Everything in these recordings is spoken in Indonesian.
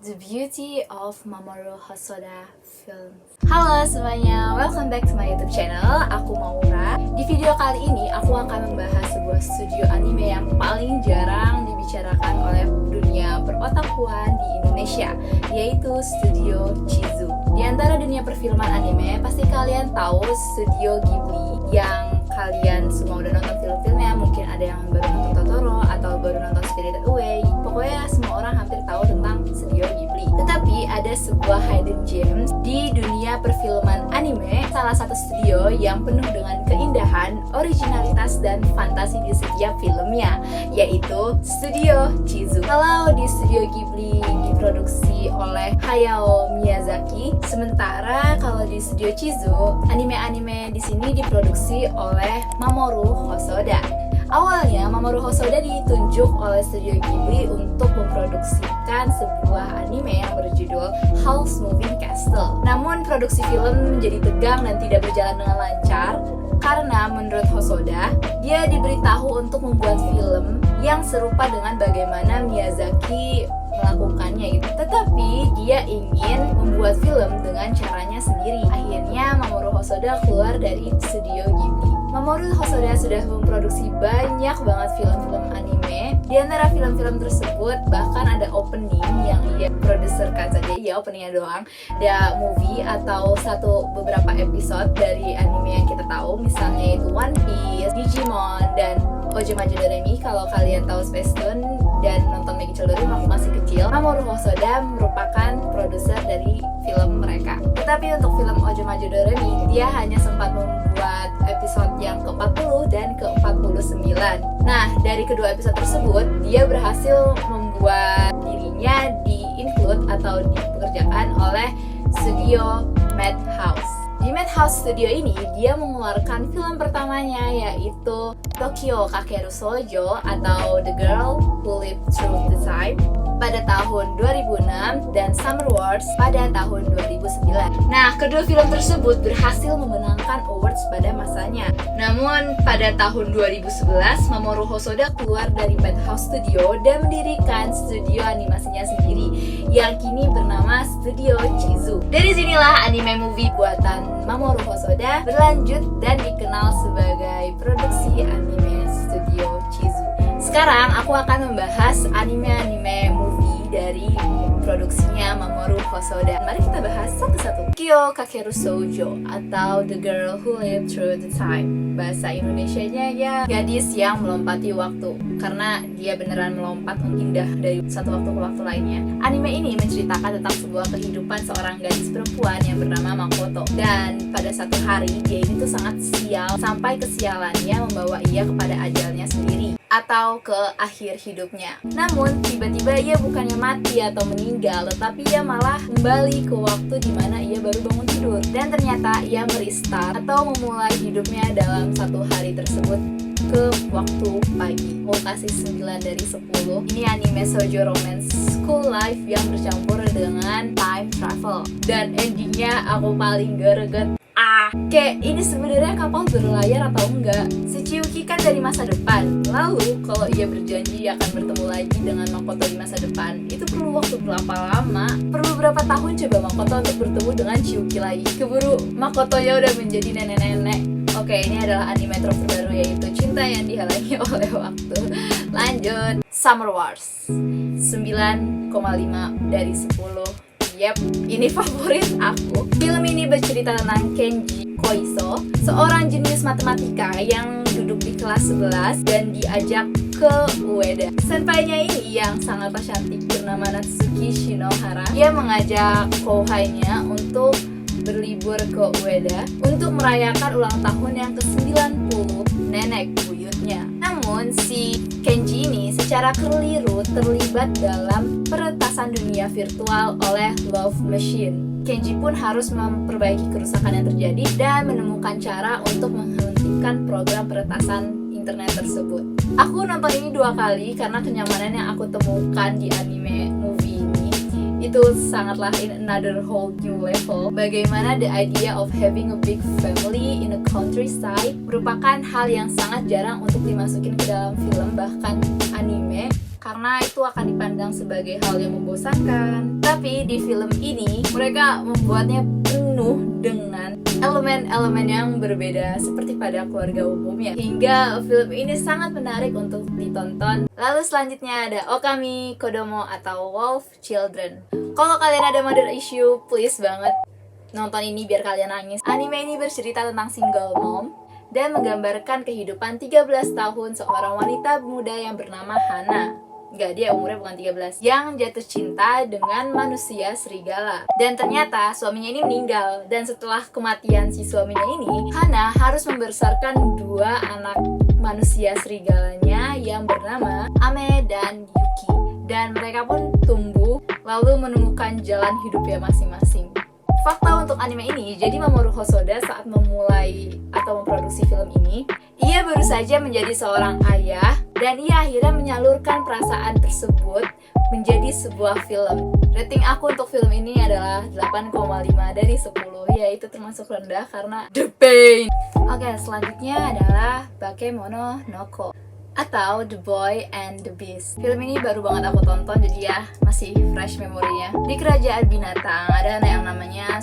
The Beauty of Mamoru Hosoda Film. Halo semuanya, welcome back to my YouTube channel. Aku Maura. Di video kali ini aku akan membahas sebuah studio anime yang paling jarang dibicarakan oleh dunia perotakuan di Indonesia, yaitu Studio Chizu. Di antara dunia perfilman anime, pasti kalian tahu Studio Ghibli yang kalian semua udah nonton film-filmnya. Mungkin ada yang baru nonton Totoro atau baru nonton Spirited Away. Pokoknya semua orang hampir tahu tentang Studio Ghibli. Tetapi ada sebuah hidden gems di dunia perfilman anime, salah satu studio yang penuh dengan keindahan, originalitas, dan fantasi di setiap filmnya, yaitu Studio Chizu. Kalau di Studio Ghibli diproduksi oleh Hayao Miyazaki, sementara kalau di Studio Chizu, anime-anime di sini diproduksi oleh Mamoru Hosoda. Awalnya Mamoru Hosoda ditunjuk oleh Studio Ghibli untuk memproduksikan sebuah anime yang berjudul Howl's Moving Castle. Namun produksi film menjadi tegang dan tidak berjalan dengan lancar karena menurut Hosoda, dia diberitahu untuk membuat film yang serupa dengan bagaimana Miyazaki melakukannya gitu. Tetapi dia ingin membuat film dengan caranya sendiri. Akhirnya Mamoru Hosoda keluar dari Studio Ghibli. Mamoru Hosoda sudah memproduksi banyak banget film-film anime. Di antara film-film tersebut bahkan ada opening yang ia produserkan saja, ya openingnya doang. Ada movie atau beberapa episode dari anime yang kita tahu, misalnya itu One Piece, Digimon, dan Ojimaju Doremi. Kalau kalian tahu Space Tune dan nonton Megi Children waktu masih kecil, Mamoru Hosoda merupakan produser dari film mereka. Tetapi untuk film Ojimaju Doremi, dia hanya sempat membuat episode yang ke-40 dan ke-49. Nah, dari kedua episode tersebut, dia berhasil membuat dirinya di-include atau dipekerjakan oleh studio Madhouse. Di Madhouse Studio ini, dia mengeluarkan film pertamanya, yaitu Tokyo Kakeru Shoujo atau The Girl Who Lived Through the Time pada tahun 2006 dan Summer Wars pada tahun 2009. Nah, kedua film tersebut berhasil memenangkan awards pada masanya. Namun, pada tahun 2011, Mamoru Hosoda keluar dari Madhouse Studio dan mendirikan studio animasinya sendiri yang kini bernama Studio Chizu. Dari sinilah anime movie buatan Mamoru Hosoda berlanjut dan dikenal sebagai produksi anime Studio Chizu. Sekarang aku akan membahas anime-anime movie dari produksinya Mamoru Hosoda. Mari kita bahas satu-satu. Tokyo Kakeru Shoujo atau The Girl Who Lived Through the Time. Bahasa Indonesianya ya gadis yang melompati waktu, karena dia beneran melompat mengindah dari satu waktu ke waktu lainnya. Anime ini menceritakan tentang sebuah kehidupan seorang gadis perempuan yang bernama Makoto. Dan pada satu hari dia ini tuh sangat sial, sampai kesialannya membawa ia kepada ajalnya sendiri atau ke akhir hidupnya. Namun tiba-tiba ia bukannya mati atau meninggal, tetapi ia malah kembali ke waktu di mana ia baru bangun tidur. Dan ternyata ia merestart atau memulai hidupnya dalam satu hari tersebut ke waktu pagi. Mau kasih 9 dari 10. Ini anime shoujo romance school life yang bercampur dengan time travel. Dan endingnya aku paling greget. Kayak ini sebenarnya kapal berlayar atau enggak? Si Chiyuki kan dari masa depan. Lalu kalau ia berjanji akan bertemu lagi dengan Makoto di masa depan, itu perlu waktu berapa lama? Perlu berapa tahun coba Makoto untuk bertemu dengan Chiyuki lagi? Keburu Makotonya udah menjadi nenek-nenek. Oke, ini adalah anime terbaru, yaitu Cinta yang Dihalangi oleh Waktu. Lanjut, Summer Wars 9,5 dari 10. Yep, ini favorit aku. Film ini bercerita tentang Kenji Koiso, seorang jenius matematika yang duduk di kelas 11 dan diajak ke Ueda. Senpainya ini yang sangatlah cantik bernama Natsuki Shinohara. Dia mengajak kohainya untuk berlibur ke Ueda untuk merayakan ulang tahun yang ke-90 nenek buyutnya. Namun si Kenji ini secara keliru terlibat dalam peretasan dunia virtual oleh Love Machine. Kenji pun harus memperbaiki kerusakan yang terjadi dan menemukan cara untuk menghentikan program peretasan internet tersebut. Aku nonton ini 2 kali karena kenyamanan yang aku temukan di anime movie ini itu sangatlah in another whole new level. Bagaimana the idea of having a big family in a countryside merupakan hal yang sangat jarang untuk dimasukin ke dalam film, bahkan anime. karena itu akan dipandang sebagai hal yang membosankan. Tapi di film ini mereka membuatnya penuh dengan elemen-elemen yang berbeda seperti pada keluarga umumnya, hingga film ini sangat menarik untuk ditonton. Lalu selanjutnya ada Okami Kodomo atau Wolf Children. Kalau kalian ada mother issue, please banget nonton ini biar kalian nangis. Anime ini bercerita tentang single mom dan menggambarkan kehidupan 13 tahun seorang wanita muda yang bernama Hana. Enggak, dia umurnya bukan 13. Yang jatuh cinta dengan manusia serigala. Dan ternyata suaminya ini meninggal. Dan setelah kematian si suaminya ini, Hana harus membesarkan 2 anak manusia serigalanya yang bernama Ame dan Yuki. Dan mereka pun tumbuh lalu menemukan jalan hidupnya masing-masing. Fakta untuk anime ini, jadi Mamoru Hosoda saat memulai atau memproduksi film ini, ia baru saja menjadi seorang ayah dan ia akhirnya menyalurkan perasaan tersebut menjadi sebuah film. Rating aku untuk film ini adalah 8,5 dari 10. Ya, itu termasuk rendah karena the pain. Oke, selanjutnya adalah Bakemono no Ko atau The Boy and the Beast. Film ini baru banget aku tonton, jadi ya masih fresh memorinya. Di kerajaan binatang ada yang namanya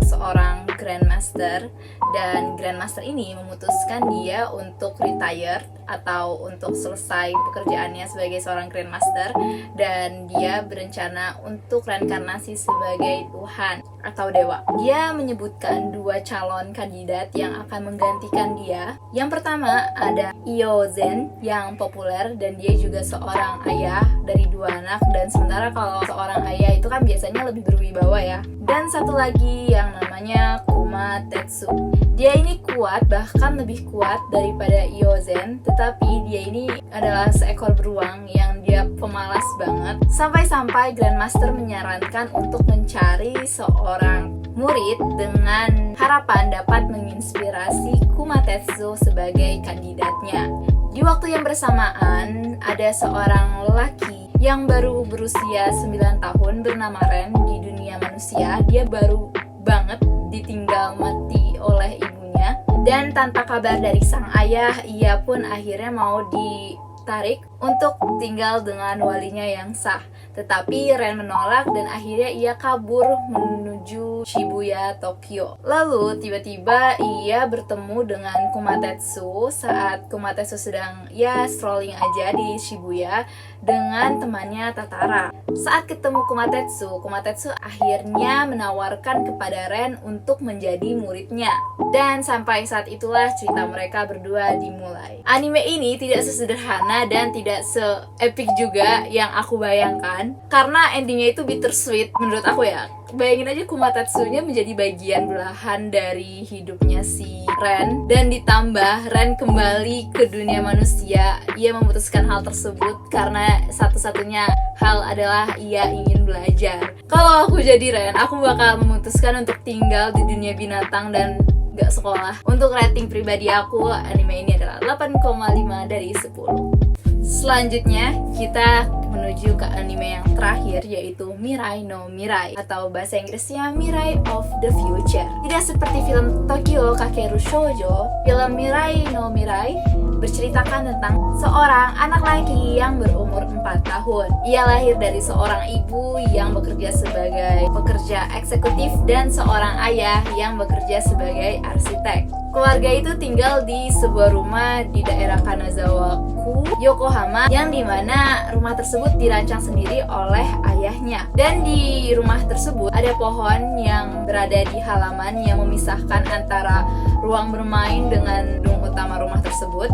seorang Grandmaster, dan Grandmaster ini memutuskan dia untuk retired atau untuk selesai pekerjaannya sebagai seorang Grandmaster, dan dia berencana untuk reinkarnasi sebagai Tuhan atau dewa. Dia menyebutkan 2 calon kandidat yang akan menggantikan dia. Yang pertama ada Iozen yang populer dan dia juga seorang ayah dari 2 anak, dan sementara kalau seorang ayah itu kan biasanya lebih berwibawa ya. Dan satu lagi yang namanya Kuma Tetsu. Dia ini kuat, bahkan lebih kuat daripada Iozen, tetapi dia ini adalah seekor beruang yang dia pemalas banget. Sampai-sampai Grandmaster menyarankan untuk mencari seorang murid dengan harapan dapat menginspirasi Kuma Tetsu sebagai kandidatnya. Di waktu yang bersamaan, ada seorang lelaki yang baru berusia 9 tahun bernama Ren di dunia manusia. Dia baru banget ditinggal mati oleh ibunya, dan tanpa kabar dari sang ayah, ia pun akhirnya mau ditarik untuk tinggal dengan walinya yang sah. Tetapi Ren menolak dan akhirnya ia kabur menuju Shibuya, Tokyo. Lalu tiba-tiba ia bertemu dengan Kumatetsu saat Kumatetsu sedang strolling aja di Shibuya dengan temannya Tatara. Saat ketemu Kumatetsu akhirnya menawarkan kepada Ren untuk menjadi muridnya. Dan sampai saat itulah cerita mereka berdua dimulai. Anime ini tidak sesederhana dan tidak se-epic juga yang aku bayangkan, karena endingnya itu bittersweet menurut aku ya. Bayangin aja Kumatetsunya menjadi bagian belahan dari hidupnya si Ren, dan ditambah Ren kembali ke dunia manusia. Ia memutuskan hal tersebut karena satu-satunya hal adalah ia ingin belajar. Kalau aku jadi Ren, aku bakal memutuskan untuk tinggal di dunia binatang dan gak sekolah. Untuk rating pribadi aku, anime ini adalah 8,5 dari 10. Selanjutnya kita menuju ke anime yang terakhir, yaitu Mirai no Mirai atau bahasa Inggrisnya Mirai of the Future. Tidak seperti film Tokyo Kakeru Shoujo, film Mirai no Mirai berceritakan tentang seorang anak laki yang berumur 4 tahun. Ia lahir dari seorang ibu yang bekerja sebagai pekerja eksekutif dan seorang ayah yang bekerja sebagai arsitek. Keluarga itu tinggal di sebuah rumah di daerah Kanazawa-ku, Yokohama, yang dimana rumah tersebut dirancang sendiri oleh ayahnya. Dan di rumah tersebut ada pohon yang berada di halaman yang memisahkan antara ruang bermain dengan gedung utama rumah tersebut,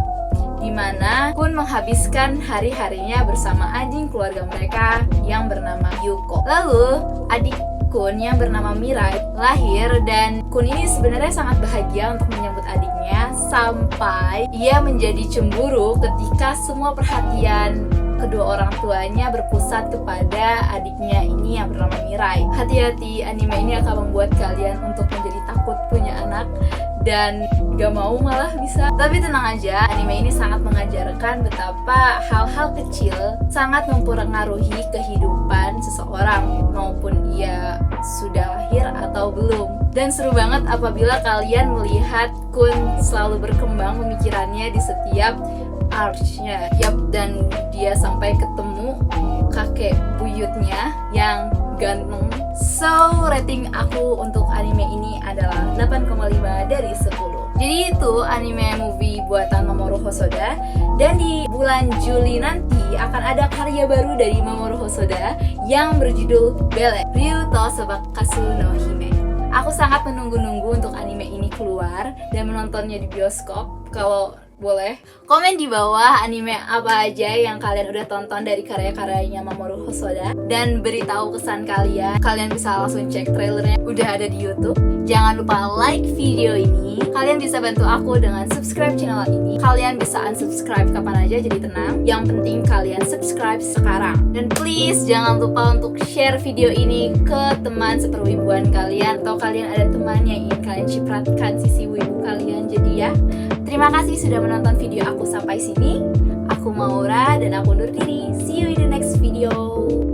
di mana Kun menghabiskan hari-harinya bersama anjing keluarga mereka yang bernama Yuko. Lalu adik Kun yang bernama Mirai lahir, dan Kun ini sebenarnya sangat bahagia untuk menyambut adiknya, sampai ia menjadi cemburu ketika semua perhatian kedua orang tuanya berpusat kepada adiknya ini yang bernama Mirai. Hati-hati, anime ini akan membuat kalian untuk menjadi takut punya anak dan gak mau malah bisa. Tapi tenang aja, anime ini sangat mengajarkan betapa hal-hal kecil sangat mempengaruhi kehidupan seseorang, maupun ia sudah lahir atau belum. Dan seru banget apabila kalian melihat Kun selalu berkembang pemikirannya di setiap arch-nya. Yap, dan dia sampai ketemu kakek buyutnya yang ganteng. So, rating aku untuk anime ini adalah 8,5 dari 10. Jadi itu anime movie buatan Mamoru Hosoda. Dan di bulan Juli nanti akan ada karya baru dari Mamoru Hosoda yang berjudul Belle, Ryuto Sobakasu no Hime. Aku sangat menunggu-nunggu untuk anime ini keluar dan menontonnya di bioskop. Kalau boleh, komen di bawah anime apa aja yang kalian udah tonton dari karya-karyanya Mamoru Hosoda, dan beritahu kesan kalian. Kalian bisa langsung cek trailernya, udah ada di YouTube. Jangan lupa like video ini. Kalian bisa bantu aku dengan subscribe channel ini. Kalian bisa unsubscribe kapan aja, jadi tenang. Yang penting kalian subscribe sekarang. Dan please jangan lupa untuk share video ini ke teman seperwibuan kalian, atau kalian ada teman yang ingin kalian cipratkan sisi wibu kalian. Jadi ya, terima kasih sudah menonton video aku sampai sini. Aku Maura dan aku undur diri. See you in the next video.